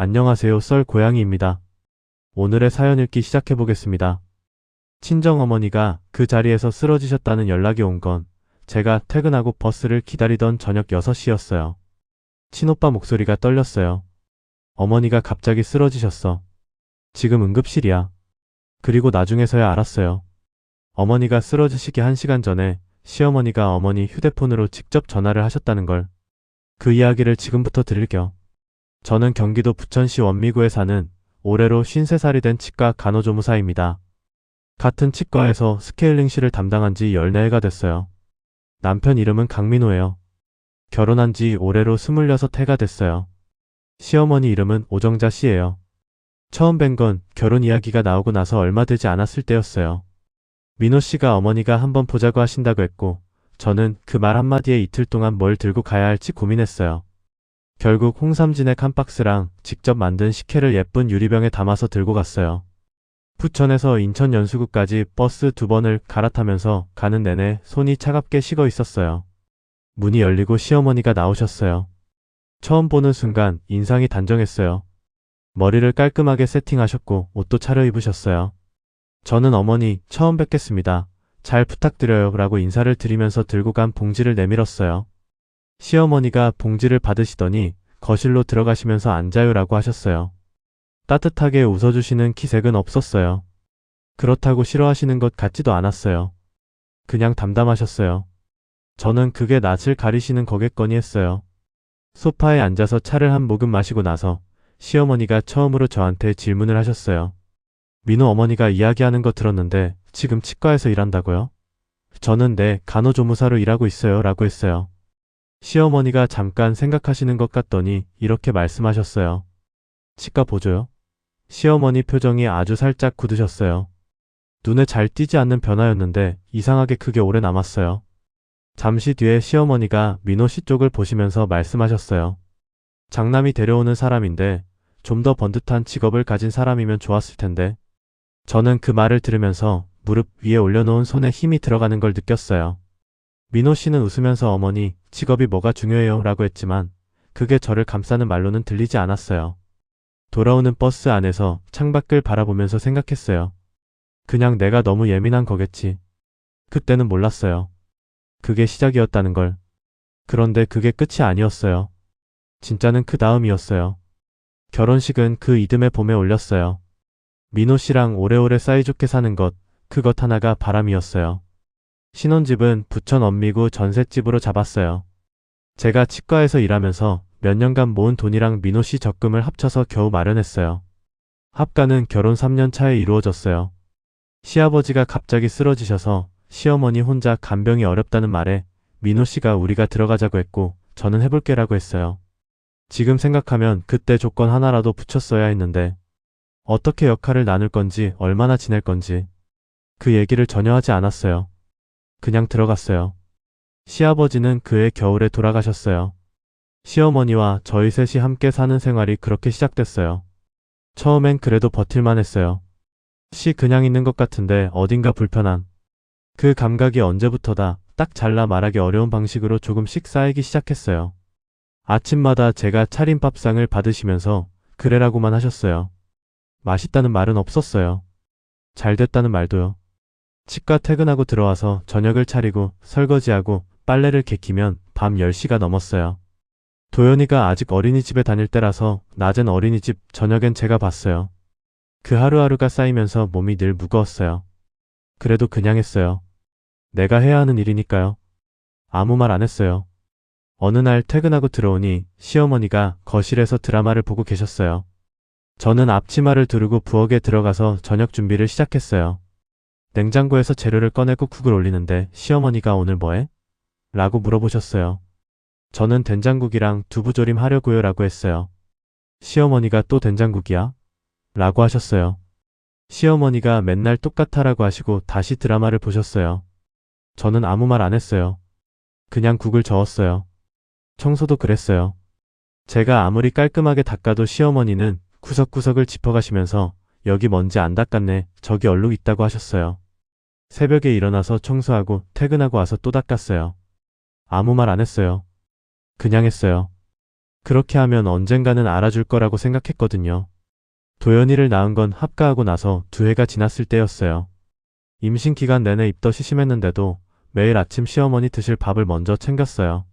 안녕하세요. 썰 고양이입니다. 오늘의 사연 읽기 시작해보겠습니다. 친정어머니가 그 자리에서 쓰러지셨다는 연락이 온 건 제가 퇴근하고 버스를 기다리던 저녁 6시였어요. 친오빠 목소리가 떨렸어요. 어머니가 갑자기 쓰러지셨어. 지금 응급실이야. 그리고 나중에서야 알았어요. 어머니가 쓰러지시기 1시간 전에 시어머니가 어머니 휴대폰으로 직접 전화를 하셨다는 걸. 그 이야기를 지금부터 드릴게요. 저는 경기도 부천시 원미구에 사는 올해로 53살이 된 치과 간호조무사입니다. 같은 치과에서 스케일링실을 담당한 지 14해가 됐어요. 남편 이름은 강민호예요. 결혼한 지 올해로 26해가 됐어요. 시어머니 이름은 오정자 씨예요. 처음 뵌 건 결혼 이야기가 나오고 나서 얼마 되지 않았을 때였어요. 민호 씨가 어머니가 한번 보자고 하신다고 했고 저는 그 말 한마디에 이틀 동안 뭘 들고 가야 할지 고민했어요. 결국 홍삼 진액 한 박스랑 직접 만든 식혜를 예쁜 유리병에 담아서 들고 갔어요. 부천에서 인천 연수구까지 버스 2번을 갈아타면서 가는 내내 손이 차갑게 식어 있었어요. 문이 열리고 시어머니가 나오셨어요. 처음 보는 순간 인상이 단정했어요. 머리를 깔끔하게 세팅하셨고 옷도 차려입으셨어요. 저는 어머니 처음 뵙겠습니다. 잘 부탁드려요 라고 인사를 드리면서 들고 간 봉지를 내밀었어요. 시어머니가 봉지를 받으시더니 거실로 들어가시면서 앉아요 라고 하셨어요. 따뜻하게 웃어주시는 기색은 없었어요. 그렇다고 싫어하시는 것 같지도 않았어요. 그냥 담담하셨어요. 저는 그게 낯을 가리시는 거겠거니 했어요. 소파에 앉아서 차를 한 모금 마시고 나서 시어머니가 처음으로 저한테 질문을 하셨어요. 민호 어머니가 이야기하는 거 들었는데 지금 치과에서 일한다고요? 저는 네, 간호조무사로 일하고 있어요 라고 했어요. 시어머니가 잠깐 생각하시는 것 같더니 이렇게 말씀하셨어요. 치과 보조요? 시어머니 표정이 아주 살짝 굳으셨어요. 눈에 잘 띄지 않는 변화였는데 이상하게 그게 오래 남았어요. 잠시 뒤에 시어머니가 민호 씨 쪽을 보시면서 말씀하셨어요. 장남이 데려오는 사람인데 좀 더 번듯한 직업을 가진 사람이면 좋았을 텐데. 저는 그 말을 들으면서 무릎 위에 올려놓은 손에 힘이 들어가는 걸 느꼈어요. 민호 씨는 웃으면서 어머니, 직업이 뭐가 중요해요? 라고 했지만 그게 저를 감싸는 말로는 들리지 않았어요. 돌아오는 버스 안에서 창밖을 바라보면서 생각했어요. 그냥 내가 너무 예민한 거겠지. 그때는 몰랐어요. 그게 시작이었다는 걸. 그런데 그게 끝이 아니었어요. 진짜는 그 다음이었어요. 결혼식은 그 이듬해 봄에 올렸어요. 민호 씨랑 오래오래 사이좋게 사는 것, 그것 하나가 바람이었어요. 신혼집은 부천 원미구 전셋집으로 잡았어요. 제가 치과에서 일하면서 몇 년간 모은 돈이랑 민호 씨 적금을 합쳐서 겨우 마련했어요. 합가는 결혼 3년 차에 이루어졌어요. 시아버지가 갑자기 쓰러지셔서 시어머니 혼자 간병이 어렵다는 말에 민호 씨가 우리가 들어가자고 했고 저는 해볼게라고 했어요. 지금 생각하면 그때 조건 하나라도 붙였어야 했는데 어떻게 역할을 나눌 건지 얼마나 지낼 건지 그 얘기를 전혀 하지 않았어요. 그냥 들어갔어요. 시아버지는 그해 겨울에 돌아가셨어요. 시어머니와 저희 셋이 함께 사는 생활이 그렇게 시작됐어요. 처음엔 그래도 버틸만 했어요. 그냥 있는 것 같은데 어딘가 불편한. 그 감각이 언제부터다 딱 잘라 말하기 어려운 방식으로 조금씩 쌓이기 시작했어요. 아침마다 제가 차린 밥상을 받으시면서 그래라고만 하셨어요. 맛있다는 말은 없었어요. 잘 됐다는 말도요. 치과 퇴근하고 들어와서 저녁을 차리고 설거지하고 빨래를 개키면 밤 10시가 넘었어요. 도연이가 아직 어린이집에 다닐 때라서 낮엔 어린이집, 저녁엔 제가 봤어요. 그 하루하루가 쌓이면서 몸이 늘 무거웠어요. 그래도 그냥 했어요. 내가 해야 하는 일이니까요. 아무 말 안 했어요. 어느 날 퇴근하고 들어오니 시어머니가 거실에서 드라마를 보고 계셨어요. 저는 앞치마를 두르고 부엌에 들어가서 저녁 준비를 시작했어요. 냉장고에서 재료를 꺼내고 국을 올리는데 시어머니가 오늘 뭐해? 라고 물어보셨어요. 저는 된장국이랑 두부조림 하려고요 라고 했어요. 시어머니가 또 된장국이야? 라고 하셨어요. 시어머니가 맨날 똑같아라고 하시고 다시 드라마를 보셨어요. 저는 아무 말 안 했어요. 그냥 국을 저었어요. 청소도 그랬어요. 제가 아무리 깔끔하게 닦아도 시어머니는 구석구석을 짚어가시면서 여기 먼지 안 닦았네, 저기 얼룩 있다고 하셨어요. 새벽에 일어나서 청소하고 퇴근하고 와서 또 닦았어요. 아무 말 안 했어요. 그냥 했어요. 그렇게 하면 언젠가는 알아줄 거라고 생각했거든요. 도연이를 낳은 건 합가하고 나서 2해가 지났을 때였어요. 임신 기간 내내 입덧이 심했는데도 매일 아침 시어머니 드실 밥을 먼저 챙겼어요.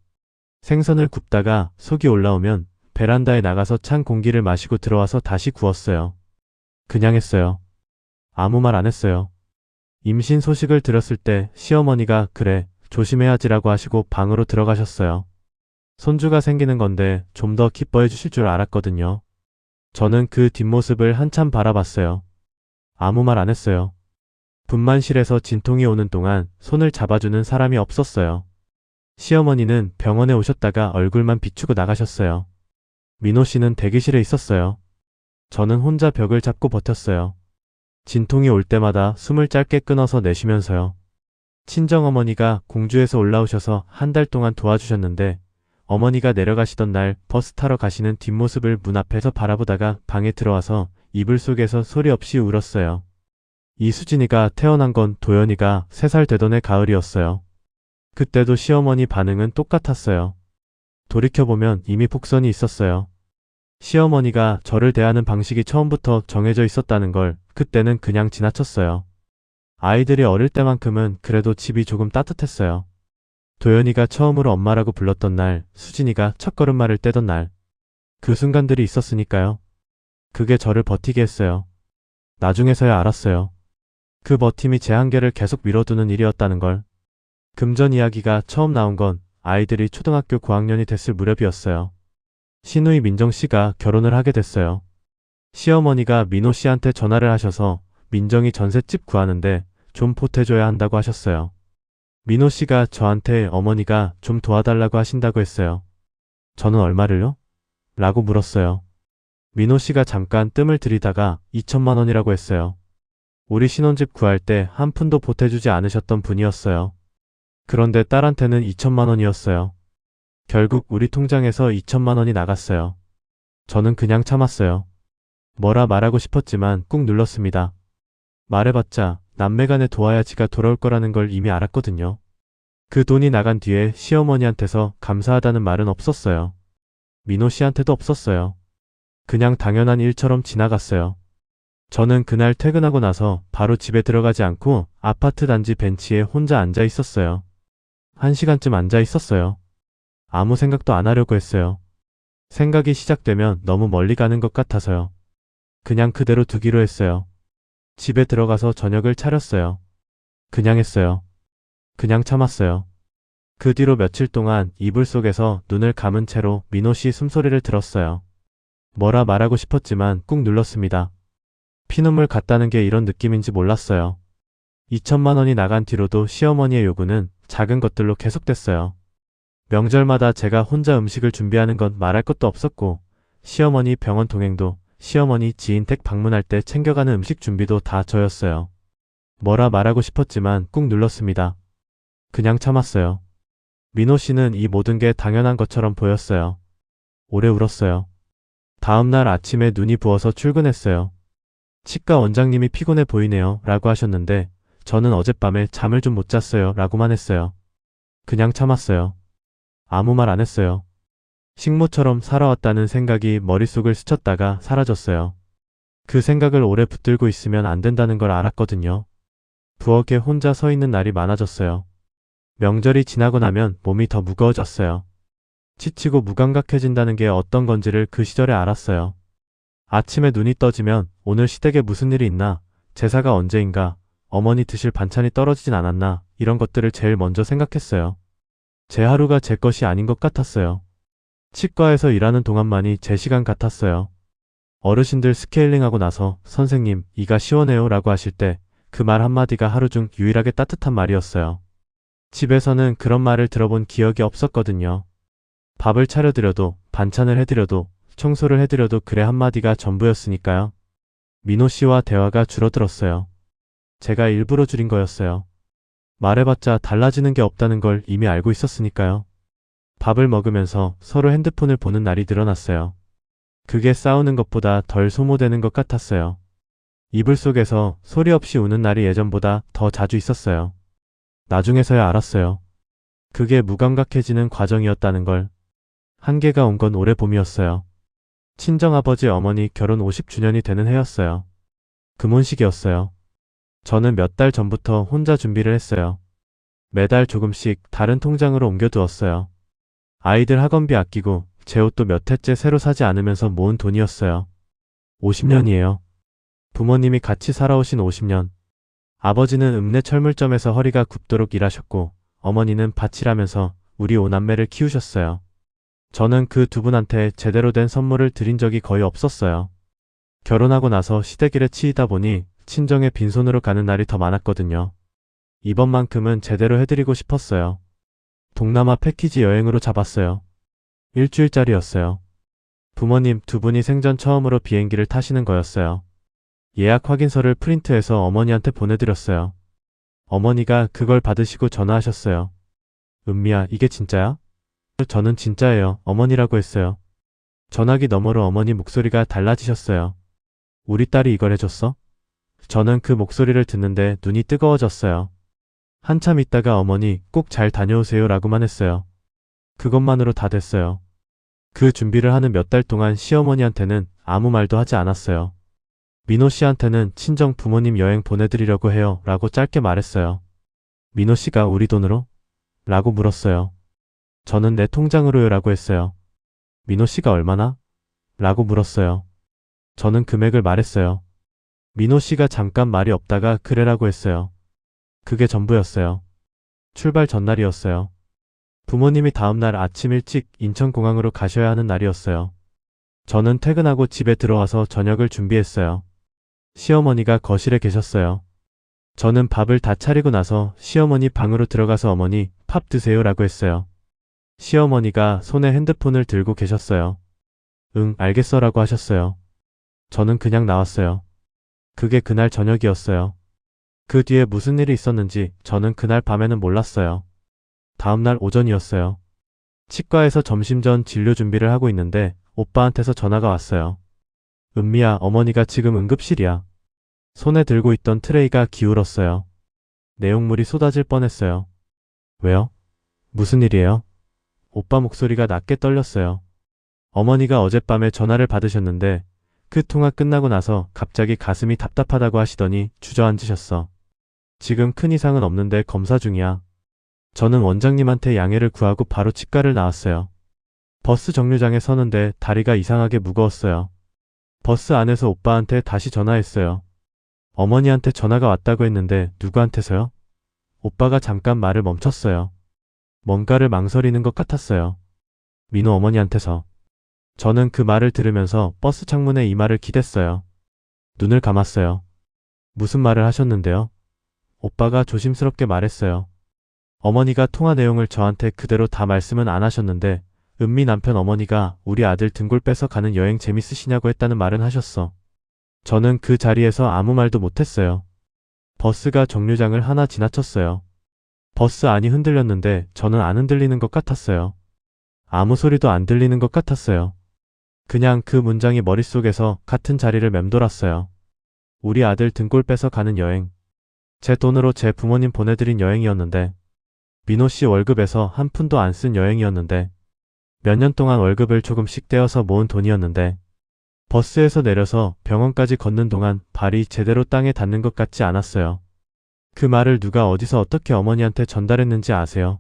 생선을 굽다가 속이 올라오면 베란다에 나가서 찬 공기를 마시고 들어와서 다시 구웠어요. 그냥 했어요. 아무 말 안 했어요. 임신 소식을 들었을 때 시어머니가 그래, 조심해야지라고 하시고 방으로 들어가셨어요. 손주가 생기는 건데 좀 더 기뻐해 주실 줄 알았거든요. 저는 그 뒷모습을 한참 바라봤어요. 아무 말 안 했어요. 분만실에서 진통이 오는 동안 손을 잡아주는 사람이 없었어요. 시어머니는 병원에 오셨다가 얼굴만 비추고 나가셨어요. 민호 씨는 대기실에 있었어요. 저는 혼자 벽을 잡고 버텼어요. 진통이 올 때마다 숨을 짧게 끊어서 내쉬면서요. 친정어머니가 공주에서 올라오셔서 1달 동안 도와주셨는데 어머니가 내려가시던 날 버스 타러 가시는 뒷모습을 문 앞에서 바라보다가 방에 들어와서 이불 속에서 소리 없이 울었어요. 이수진이가 태어난 건 도연이가 3살 되던 해 가을이었어요. 그때도 시어머니 반응은 똑같았어요. 돌이켜보면 이미 폭선이 있었어요. 시어머니가 저를 대하는 방식이 처음부터 정해져 있었다는 걸 그때는 그냥 지나쳤어요. 아이들이 어릴 때만큼은 그래도 집이 조금 따뜻했어요. 도연이가 처음으로 엄마라고 불렀던 날, 수진이가 첫걸음마를 떼던 날. 그 순간들이 있었으니까요. 그게 저를 버티게 했어요. 나중에서야 알았어요. 그 버팀이 제 한계를 계속 밀어두는 일이었다는 걸. 금전 이야기가 처음 나온 건 아이들이 초등학교 고학년이 됐을 무렵이었어요. 시누이 민정 씨가 결혼을 하게 됐어요. 시어머니가 민호 씨한테 전화를 하셔서 민정이 전셋집 구하는데 좀 보태줘야 한다고 하셨어요. 민호 씨가 저한테 어머니가 좀 도와달라고 하신다고 했어요. 저는 얼마를요? 라고 물었어요. 민호 씨가 잠깐 뜸을 들이다가 2천만 원이라고 했어요. 우리 신혼집 구할 때 한 푼도 보태주지 않으셨던 분이었어요. 그런데 딸한테는 2천만 원이었어요. 결국 우리 통장에서 2천만 원이 나갔어요. 저는 그냥 참았어요. 뭐라 말하고 싶었지만 꾹 눌렀습니다. 말해봤자 남매간에 도와야 지가 돌아올 거라는 걸 이미 알았거든요. 그 돈이 나간 뒤에 시어머니한테서 감사하다는 말은 없었어요. 민호 씨한테도 없었어요. 그냥 당연한 일처럼 지나갔어요. 저는 그날 퇴근하고 나서 바로 집에 들어가지 않고 아파트 단지 벤치에 혼자 앉아 있었어요. 1시간쯤 앉아 있었어요. 아무 생각도 안 하려고 했어요. 생각이 시작되면 너무 멀리 가는 것 같아서요. 그냥 그대로 두기로 했어요. 집에 들어가서 저녁을 차렸어요. 그냥 했어요. 그냥 참았어요. 그 뒤로 며칠 동안 이불 속에서 눈을 감은 채로 민호 씨 숨소리를 들었어요. 뭐라 말하고 싶었지만 꾹 눌렀습니다. 피눈물 갔다는 게 이런 느낌인지 몰랐어요. 2천만 원이 나간 뒤로도 시어머니의 요구는 작은 것들로 계속됐어요. 명절마다 제가 혼자 음식을 준비하는 건 말할 것도 없었고, 시어머니 병원 동행도, 시어머니 지인 댁 방문할 때 챙겨가는 음식 준비도 다 저였어요. 뭐라 말하고 싶었지만 꾹 눌렀습니다. 그냥 참았어요. 민호 씨는 이 모든 게 당연한 것처럼 보였어요. 오래 울었어요. 다음날 아침에 눈이 부어서 출근했어요. 치과 원장님이 피곤해 보이네요 라고 하셨는데 저는 어젯밤에 잠을 좀 못 잤어요 라고만 했어요. 그냥 참았어요. 아무 말 안 했어요. 식모처럼 살아왔다는 생각이 머릿속을 스쳤다가 사라졌어요. 그 생각을 오래 붙들고 있으면 안 된다는 걸 알았거든요. 부엌에 혼자 서 있는 날이 많아졌어요. 명절이 지나고 나면 몸이 더 무거워졌어요. 지치고 무감각해진다는 게 어떤 건지를 그 시절에 알았어요. 아침에 눈이 떠지면 오늘 시댁에 무슨 일이 있나, 제사가 언제인가, 어머니 드실 반찬이 떨어지진 않았나 이런 것들을 제일 먼저 생각했어요. 제 하루가 제 것이 아닌 것 같았어요. 치과에서 일하는 동안만이 제 시간 같았어요. 어르신들 스케일링하고 나서 선생님 이가 시원해요 라고 하실 때 그 말 한마디가 하루 중 유일하게 따뜻한 말이었어요. 집에서는 그런 말을 들어본 기억이 없었거든요. 밥을 차려드려도 반찬을 해드려도 청소를 해드려도 그래 한마디가 전부였으니까요. 민호 씨와 대화가 줄어들었어요. 제가 일부러 줄인 거였어요. 말해봤자 달라지는 게 없다는 걸 이미 알고 있었으니까요. 밥을 먹으면서 서로 핸드폰을 보는 날이 늘어났어요. 그게 싸우는 것보다 덜 소모되는 것 같았어요. 이불 속에서 소리 없이 우는 날이 예전보다 더 자주 있었어요. 나중에서야 알았어요. 그게 무감각해지는 과정이었다는 걸. 한계가 온 건 올해 봄이었어요. 친정아버지 어머니 결혼 50주년이 되는 해였어요. 금혼식이었어요. 저는 몇 달 전부터 혼자 준비를 했어요. 매달 조금씩 다른 통장으로 옮겨두었어요. 아이들 학원비 아끼고 제 옷도 몇 해째 새로 사지 않으면서 모은 돈이었어요. 50년이에요. 부모님이 같이 살아오신 50년. 아버지는 읍내 철물점에서 허리가 굽도록 일하셨고 어머니는 밭일하면서 우리 5남매를 키우셨어요. 저는 그 두 분한테 제대로 된 선물을 드린 적이 거의 없었어요. 결혼하고 나서 시댁일에 치이다 보니 친정에 빈손으로 가는 날이 더 많았거든요. 이번만큼은 제대로 해드리고 싶었어요. 동남아 패키지 여행으로 잡았어요. 일주일짜리였어요. 부모님 두 분이 생전 처음으로 비행기를 타시는 거였어요. 예약 확인서를 프린트해서 어머니한테 보내드렸어요. 어머니가 그걸 받으시고 전화하셨어요. 은미야, 이게 진짜야? 저는 진짜예요. 어머니라고 했어요. 전화기 너머로 어머니 목소리가 달라지셨어요. 우리 딸이 이걸 해줬어? 저는 그 목소리를 듣는데 눈이 뜨거워졌어요. 한참 있다가 어머니 꼭 잘 다녀오세요 라고만 했어요. 그것만으로 다 됐어요. 그 준비를 하는 몇 달 동안 시어머니한테는 아무 말도 하지 않았어요. 민호 씨한테는 친정 부모님 여행 보내드리려고 해요 라고 짧게 말했어요. 민호 씨가 우리 돈으로? 라고 물었어요. 저는 내 통장으로요 라고 했어요. 민호 씨가 얼마나? 라고 물었어요. 저는 금액을 말했어요. 민호 씨가 잠깐 말이 없다가 그래라고 했어요. 그게 전부였어요. 출발 전날이었어요. 부모님이 다음날 아침 일찍 인천공항으로 가셔야 하는 날이었어요. 저는 퇴근하고 집에 들어와서 저녁을 준비했어요. 시어머니가 거실에 계셨어요. 저는 밥을 다 차리고 나서 시어머니 방으로 들어가서 어머니 밥 드세요 라고 했어요. 시어머니가 손에 핸드폰을 들고 계셨어요. 응, 알겠어 라고 하셨어요. 저는 그냥 나왔어요. 그게 그날 저녁이었어요. 그 뒤에 무슨 일이 있었는지 저는 그날 밤에는 몰랐어요. 다음날 오전이었어요. 치과에서 점심 전 진료 준비를 하고 있는데 오빠한테서 전화가 왔어요. 은미야, 어머니가 지금 응급실이야. 손에 들고 있던 트레이가 기울었어요. 내용물이 쏟아질 뻔했어요. 왜요? 무슨 일이에요? 오빠 목소리가 낮게 떨렸어요. 어머니가 어젯밤에 전화를 받으셨는데 그 통화 끝나고 나서 갑자기 가슴이 답답하다고 하시더니 주저앉으셨어. 지금 큰 이상은 없는데 검사 중이야. 저는 원장님한테 양해를 구하고 바로 치과를 나왔어요. 버스 정류장에 서는데 다리가 이상하게 무거웠어요. 버스 안에서 오빠한테 다시 전화했어요. 어머니한테 전화가 왔다고 했는데 누구한테서요? 오빠가 잠깐 말을 멈췄어요. 뭔가를 망설이는 것 같았어요. 민호 어머니한테서. 저는 그 말을 들으면서 버스 창문에 이마를 기댔어요. 눈을 감았어요. 무슨 말을 하셨는데요? 오빠가 조심스럽게 말했어요. 어머니가 통화 내용을 저한테 그대로 다 말씀은 안 하셨는데 은미 남편 어머니가 우리 아들 등골 빼서 가는 여행 재밌으시냐고 했다는 말은 하셨어. 저는 그 자리에서 아무 말도 못했어요. 버스가 정류장을 하나 지나쳤어요. 버스 안이 흔들렸는데 저는 안 흔들리는 것 같았어요. 아무 소리도 안 들리는 것 같았어요. 그냥 그 문장이 머릿속에서 같은 자리를 맴돌았어요. 우리 아들 등골 빼서 가는 여행. 제 돈으로 제 부모님 보내드린 여행이었는데 민호 씨 월급에서 한 푼도 안 쓴 여행이었는데 몇 년 동안 월급을 조금씩 떼어서 모은 돈이었는데 버스에서 내려서 병원까지 걷는 동안 발이 제대로 땅에 닿는 것 같지 않았어요. 그 말을 누가 어디서 어떻게 어머니한테 전달했는지 아세요?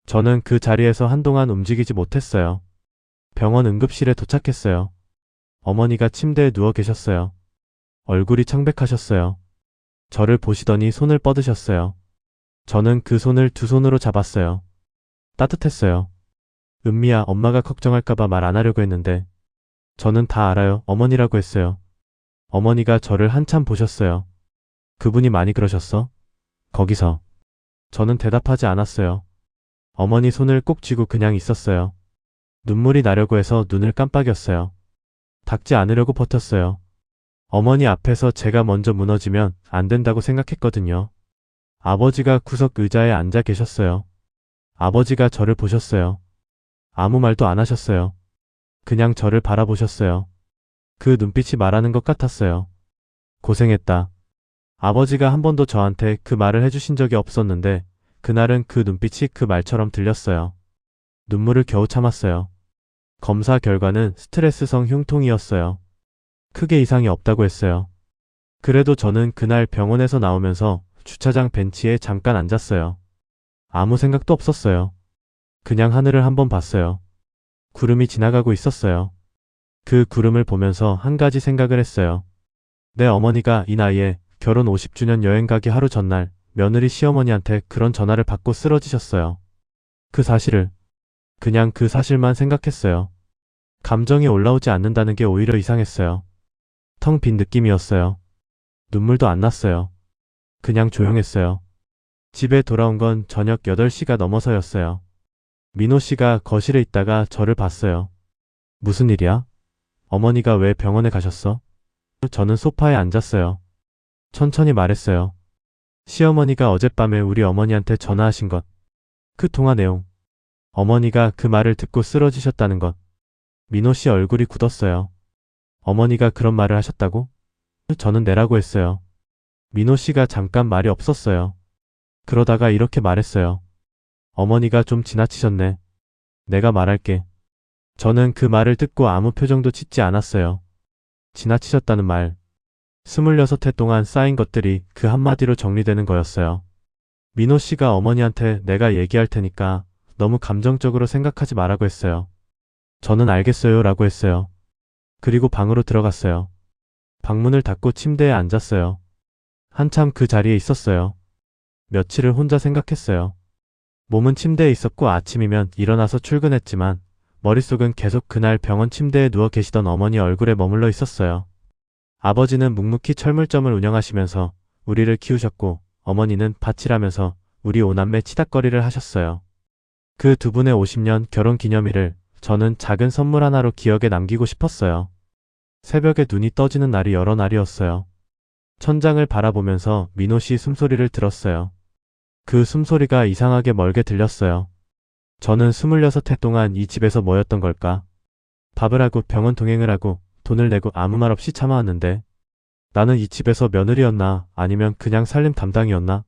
저는 그 자리에서 한동안 움직이지 못했어요. 병원 응급실에 도착했어요. 어머니가 침대에 누워 계셨어요. 얼굴이 창백하셨어요. 저를 보시더니 손을 뻗으셨어요. 저는 그 손을 두 손으로 잡았어요. 따뜻했어요. 은미야, 엄마가 걱정할까봐 말 안 하려고 했는데 저는 다 알아요. 어머니라고 했어요. 어머니가 저를 한참 보셨어요. 그분이 많이 그러셨어? 거기서. 저는 대답하지 않았어요. 어머니 손을 꼭 쥐고 그냥 있었어요. 눈물이 나려고 해서 눈을 깜빡였어요. 닦지 않으려고 버텼어요. 어머니 앞에서 제가 먼저 무너지면 안 된다고 생각했거든요. 아버지가 구석 의자에 앉아 계셨어요. 아버지가 저를 보셨어요. 아무 말도 안 하셨어요. 그냥 저를 바라보셨어요. 그 눈빛이 말하는 것 같았어요. 고생했다. 아버지가 한 번도 저한테 그 말을 해주신 적이 없었는데 그날은 그 눈빛이 그 말처럼 들렸어요. 눈물을 겨우 참았어요. 검사 결과는 스트레스성 흉통이었어요. 크게 이상이 없다고 했어요. 그래도 저는 그날 병원에서 나오면서 주차장 벤치에 잠깐 앉았어요. 아무 생각도 없었어요. 그냥 하늘을 한번 봤어요. 구름이 지나가고 있었어요. 그 구름을 보면서 한 가지 생각을 했어요. 내 어머니가 이 나이에 결혼 50주년 여행 가기 하루 전날 며느리 시어머니한테 그런 전화를 받고 쓰러지셨어요. 그냥 그 사실만 생각했어요. 감정이 올라오지 않는다는 게 오히려 이상했어요. 텅 빈 느낌이었어요. 눈물도 안 났어요. 그냥 조용했어요. 집에 돌아온 건 저녁 8시가 넘어서였어요. 민호 씨가 거실에 있다가 저를 봤어요. 무슨 일이야? 어머니가 왜 병원에 가셨어? 저는 소파에 앉았어요. 천천히 말했어요. 시어머니가 어젯밤에 우리 어머니한테 전화하신 것. 그 통화 내용. 어머니가 그 말을 듣고 쓰러지셨다는 것. 민호 씨 얼굴이 굳었어요. 어머니가 그런 말을 하셨다고? 저는 내라고 했어요. 민호 씨가 잠깐 말이 없었어요. 그러다가 이렇게 말했어요. 어머니가 좀 지나치셨네. 내가 말할게. 저는 그 말을 듣고 아무 표정도 짓지 않았어요. 지나치셨다는 말. 26해 동안 쌓인 것들이 그 한마디로 정리되는 거였어요. 민호 씨가 어머니한테 내가 얘기할 테니까 너무 감정적으로 생각하지 말라고 했어요. 저는 알겠어요 라고 했어요. 그리고 방으로 들어갔어요. 방문을 닫고 침대에 앉았어요. 한참 그 자리에 있었어요. 며칠을 혼자 생각했어요. 몸은 침대에 있었고 아침이면 일어나서 출근했지만 머릿속은 계속 그날 병원 침대에 누워 계시던 어머니 얼굴에 머물러 있었어요. 아버지는 묵묵히 철물점을 운영하시면서 우리를 키우셨고 어머니는 밭일하면서 우리 오남매 치닥거리를 하셨어요. 그 두 분의 50년 결혼 기념일을 저는 작은 선물 하나로 기억에 남기고 싶었어요. 새벽에 눈이 떠지는 날이 여러 날이었어요. 천장을 바라보면서 민호 씨 숨소리를 들었어요. 그 숨소리가 이상하게 멀게 들렸어요. 저는 26해 동안 이 집에서 뭐였던 걸까? 밥을 하고 병원 동행을 하고 돈을 내고 아무 말 없이 참아왔는데 나는 이 집에서 며느리였나 아니면 그냥 살림 담당이었나?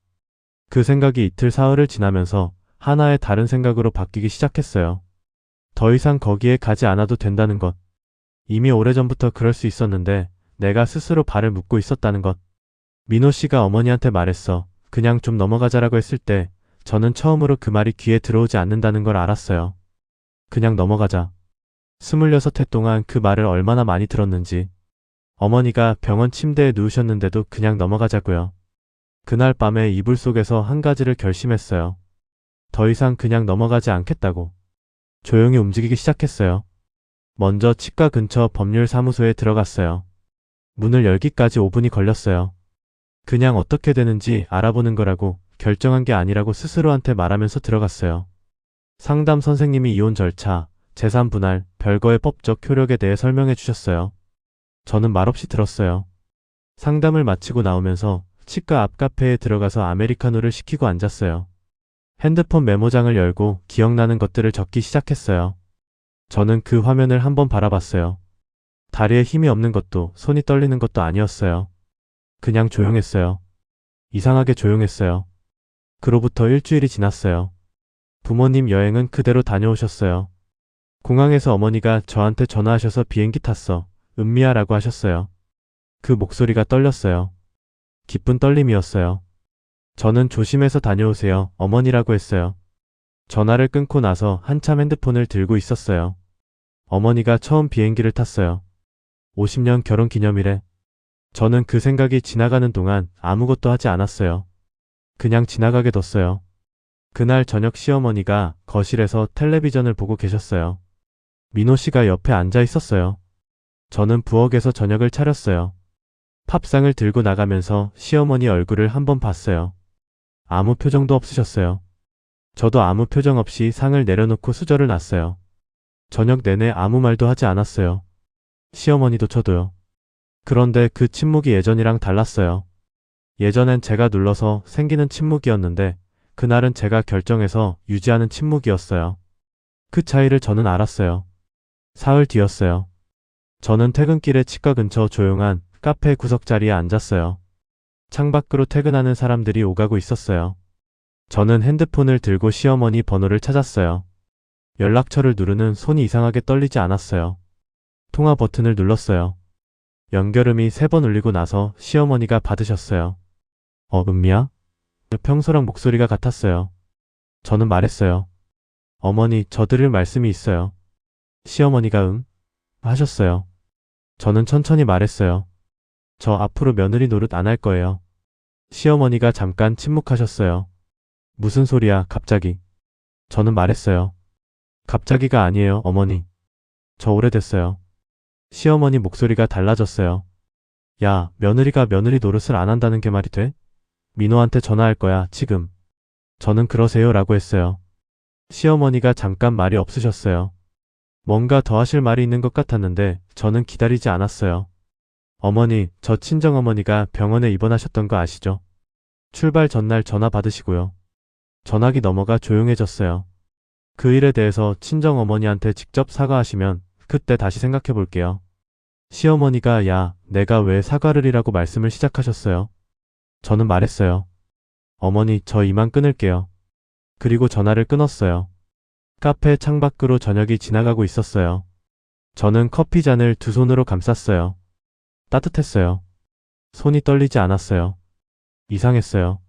그 생각이 이틀 사흘을 지나면서 하나의 다른 생각으로 바뀌기 시작했어요. 더 이상 거기에 가지 않아도 된다는 것. 이미 오래전부터 그럴 수 있었는데 내가 스스로 발을 묶고 있었다는 것. 민호 씨가 어머니한테 말했어. 그냥 좀 넘어가자라고 했을 때 저는 처음으로 그 말이 귀에 들어오지 않는다는 걸 알았어요. 그냥 넘어가자. 26해 동안 그 말을 얼마나 많이 들었는지. 어머니가 병원 침대에 누우셨는데도 그냥 넘어가자고요. 그날 밤에 이불 속에서 한 가지를 결심했어요. 더 이상 그냥 넘어가지 않겠다고. 조용히 움직이기 시작했어요. 먼저 치과 근처 법률사무소에 들어갔어요. 문을 열기까지 5분이 걸렸어요. 그냥 어떻게 되는지 알아보는 거라고 결정한 게 아니라고 스스로한테 말하면서 들어갔어요. 상담 선생님이 이혼 절차, 재산 분할, 별거의 법적 효력에 대해 설명해 주셨어요. 저는 말없이 들었어요. 상담을 마치고 나오면서 치과 앞 카페에 들어가서 아메리카노를 시키고 앉았어요. 핸드폰 메모장을 열고 기억나는 것들을 적기 시작했어요. 저는 그 화면을 한번 바라봤어요. 다리에 힘이 없는 것도 손이 떨리는 것도 아니었어요. 그냥 조용했어요. 이상하게 조용했어요. 그로부터 일주일이 지났어요. 부모님 여행은 그대로 다녀오셨어요. 공항에서 어머니가 저한테 전화하셔서 비행기 탔어. 은미야라고 하셨어요. 그 목소리가 떨렸어요. 기쁜 떨림이었어요. 저는 조심해서 다녀오세요. 어머니라고 했어요. 전화를 끊고 나서 한참 핸드폰을 들고 있었어요. 어머니가 처음 비행기를 탔어요. 50년 결혼 기념일에. 저는 그 생각이 지나가는 동안 아무것도 하지 않았어요. 그냥 지나가게 뒀어요. 그날 저녁 시어머니가 거실에서 텔레비전을 보고 계셨어요. 민호 씨가 옆에 앉아 있었어요. 저는 부엌에서 저녁을 차렸어요. 팝상을 들고 나가면서 시어머니 얼굴을 한번 봤어요. 아무 표정도 없으셨어요. 저도 아무 표정 없이 상을 내려놓고 수저를 놨어요. 저녁 내내 아무 말도 하지 않았어요. 시어머니도 저도요. 그런데 그 침묵이 예전이랑 달랐어요. 예전엔 제가 눌러서 생기는 침묵이었는데 그날은 제가 결정해서 유지하는 침묵이었어요. 그 차이를 저는 알았어요. 사흘 뒤였어요. 저는 퇴근길에 치과 근처 조용한 카페 구석자리에 앉았어요. 창밖으로 퇴근하는 사람들이 오가고 있었어요. 저는 핸드폰을 들고 시어머니 번호를 찾았어요. 연락처를 누르는 손이 이상하게 떨리지 않았어요. 통화 버튼을 눌렀어요. 연결음이 3번 울리고 나서 시어머니가 받으셨어요. 은미야? 평소랑 목소리가 같았어요. 저는 말했어요. 어머니, 저 드릴 말씀이 있어요. 시어머니가 응? 하셨어요. 저는 천천히 말했어요. 저 앞으로 며느리 노릇 안 할 거예요. 시어머니가 잠깐 침묵하셨어요. 무슨 소리야, 갑자기. 저는 말했어요. 갑자기가 아니에요, 어머니. 저 오래됐어요. 시어머니 목소리가 달라졌어요. 야, 며느리가 며느리 노릇을 안 한다는 게 말이 돼? 민호한테 전화할 거야, 지금. 저는 그러세요 라고 했어요. 시어머니가 잠깐 말이 없으셨어요. 뭔가 더 하실 말이 있는 것 같았는데 저는 기다리지 않았어요. 어머니, 저 친정어머니가 병원에 입원하셨던 거 아시죠? 출발 전날 전화 받으시고요. 전화기 넘어가 조용해졌어요. 그 일에 대해서 친정어머니한테 직접 사과하시면 그때 다시 생각해 볼게요. 시어머니가 야, 내가 왜 사과를이라고 말씀을 시작하셨어요. 저는 말했어요. 어머니, 저 이만 끊을게요. 그리고 전화를 끊었어요. 카페 창밖으로 저녁이 지나가고 있었어요. 저는 커피 잔을 두 손으로 감쌌어요. 따뜻했어요. 손이 떨리지 않았어요. 이상했어요.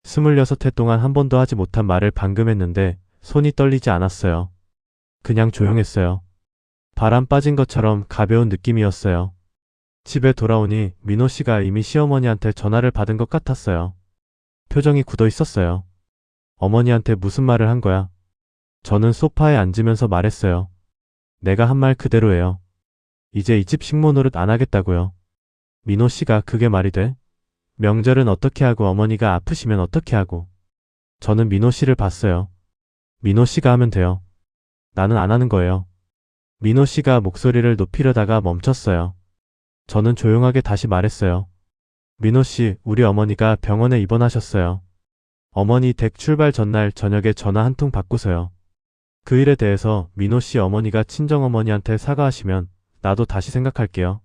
26회 동안 한 번도 하지 못한 말을 방금 했는데 손이 떨리지 않았어요. 그냥 조용했어요. 바람 빠진 것처럼 가벼운 느낌이었어요. 집에 돌아오니 민호 씨가 이미 시어머니한테 전화를 받은 것 같았어요. 표정이 굳어 있었어요. 어머니한테 무슨 말을 한 거야? 저는 소파에 앉으면서 말했어요. 내가 한 말 그대로예요. 이제 이 집 식모 노릇 안 하겠다고요. 민호 씨가 그게 말이 돼? 명절은 어떻게 하고 어머니가 아프시면 어떻게 하고. 저는 민호 씨를 봤어요. 민호 씨가 하면 돼요. 나는 안 하는 거예요. 민호 씨가 목소리를 높이려다가 멈췄어요. 저는 조용하게 다시 말했어요. 민호 씨, 우리 어머니가 병원에 입원하셨어요. 어머니 댁 출발 전날 저녁에 전화 한 통 받고서요. 그 일에 대해서 민호 씨 어머니가 친정어머니한테 사과하시면 나도 다시 생각할게요.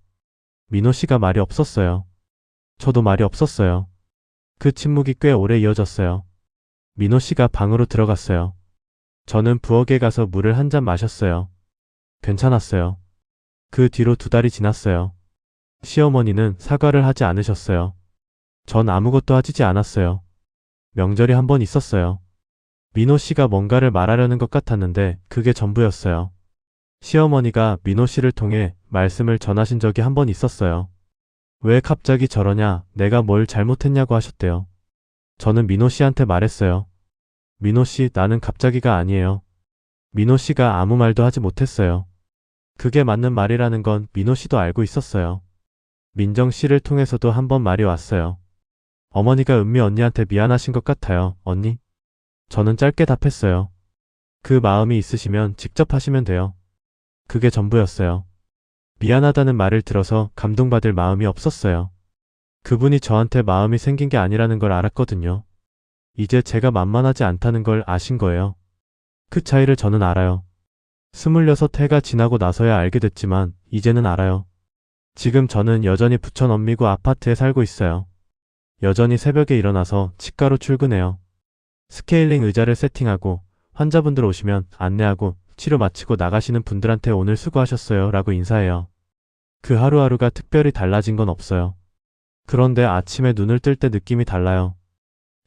민호 씨가 말이 없었어요. 저도 말이 없었어요. 그 침묵이 꽤 오래 이어졌어요. 민호 씨가 방으로 들어갔어요. 저는 부엌에 가서 물을 한 잔 마셨어요. 괜찮았어요. 그 뒤로 2달이 지났어요. 시어머니는 사과를 하지 않으셨어요. 전 아무것도 하지 않았어요. 명절이 한 번 있었어요. 민호 씨가 뭔가를 말하려는 것 같았는데 그게 전부였어요. 시어머니가 민호 씨를 통해 말씀을 전하신 적이 한 번 있었어요. 왜 갑자기 저러냐, 내가 뭘 잘못했냐고 하셨대요. 저는 민호 씨한테 말했어요. 민호 씨, 나는 갑자기가 아니에요. 민호 씨가 아무 말도 하지 못했어요. 그게 맞는 말이라는 건 민호 씨도 알고 있었어요. 민정 씨를 통해서도 한 번 말이 왔어요. 어머니가 은미 언니한테 미안하신 것 같아요, 언니. 저는 짧게 답했어요. 그 마음이 있으시면 직접 하시면 돼요. 그게 전부였어요. 미안하다는 말을 들어서 감동받을 마음이 없었어요. 그분이 저한테 마음이 생긴 게 아니라는 걸 알았거든요. 이제 제가 만만하지 않다는 걸 아신 거예요. 그 차이를 저는 알아요. 26회가 지나고 나서야 알게 됐지만 이제는 알아요. 지금 저는 여전히 부천 언미구 아파트에 살고 있어요. 여전히 새벽에 일어나서 치과로 출근해요. 스케일링 의자를 세팅하고 환자분들 오시면 안내하고 치료 마치고 나가시는 분들한테 오늘 수고하셨어요 라고 인사해요. 그 하루하루가 특별히 달라진 건 없어요. 그런데 아침에 눈을 뜰 때 느낌이 달라요.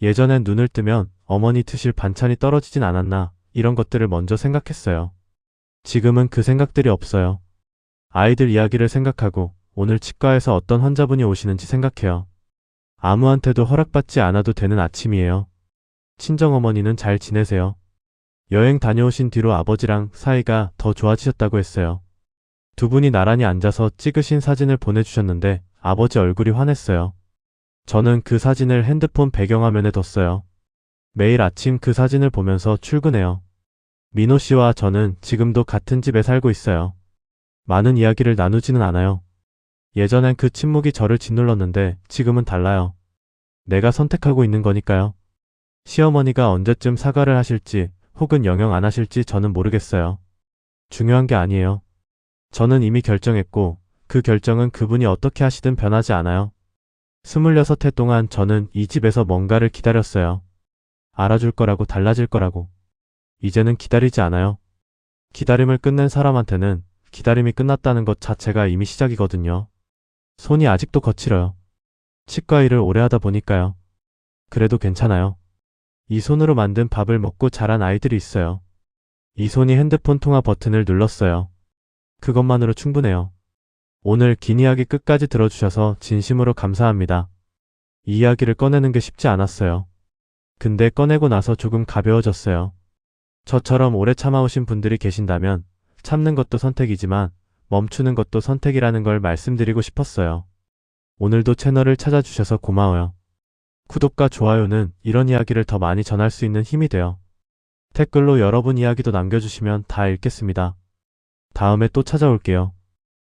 예전엔 눈을 뜨면 어머니 드실 반찬이 떨어지진 않았나 이런 것들을 먼저 생각했어요. 지금은 그 생각들이 없어요. 아이들 이야기를 생각하고 오늘 치과에서 어떤 환자분이 오시는지 생각해요. 아무한테도 허락받지 않아도 되는 아침이에요. 친정어머니는 잘 지내세요. 여행 다녀오신 뒤로 아버지랑 사이가 더 좋아지셨다고 했어요. 두 분이 나란히 앉아서 찍으신 사진을 보내주셨는데 아버지 얼굴이 환했어요. 저는 그 사진을 핸드폰 배경화면에 뒀어요. 매일 아침 그 사진을 보면서 출근해요. 민호 씨와 저는 지금도 같은 집에 살고 있어요. 많은 이야기를 나누지는 않아요. 예전엔 그 침묵이 저를 짓눌렀는데 지금은 달라요. 내가 선택하고 있는 거니까요. 시어머니가 언제쯤 사과를 하실지 혹은 영영 안 하실지 저는 모르겠어요. 중요한 게 아니에요. 저는 이미 결정했고 그 결정은 그분이 어떻게 하시든 변하지 않아요. 26회 동안 저는 이 집에서 뭔가를 기다렸어요. 알아줄 거라고, 달라질 거라고. 이제는 기다리지 않아요. 기다림을 끝낸 사람한테는 기다림이 끝났다는 것 자체가 이미 시작이거든요. 손이 아직도 거칠어요. 치과 일을 오래 하다 보니까요. 그래도 괜찮아요. 이 손으로 만든 밥을 먹고 자란 아이들이 있어요. 이 손이 핸드폰 통화 버튼을 눌렀어요. 그것만으로 충분해요. 오늘 긴 이야기 끝까지 들어주셔서 진심으로 감사합니다. 이 이야기를 꺼내는 게 쉽지 않았어요. 근데 꺼내고 나서 조금 가벼워졌어요. 저처럼 오래 참아오신 분들이 계신다면 참는 것도 선택이지만 멈추는 것도 선택이라는 걸 말씀드리고 싶었어요. 오늘도 채널을 찾아주셔서 고마워요. 구독과 좋아요는 이런 이야기를 더 많이 전할 수 있는 힘이 돼요. 댓글로 여러분 이야기도 남겨주시면 다 읽겠습니다. 다음에 또 찾아올게요.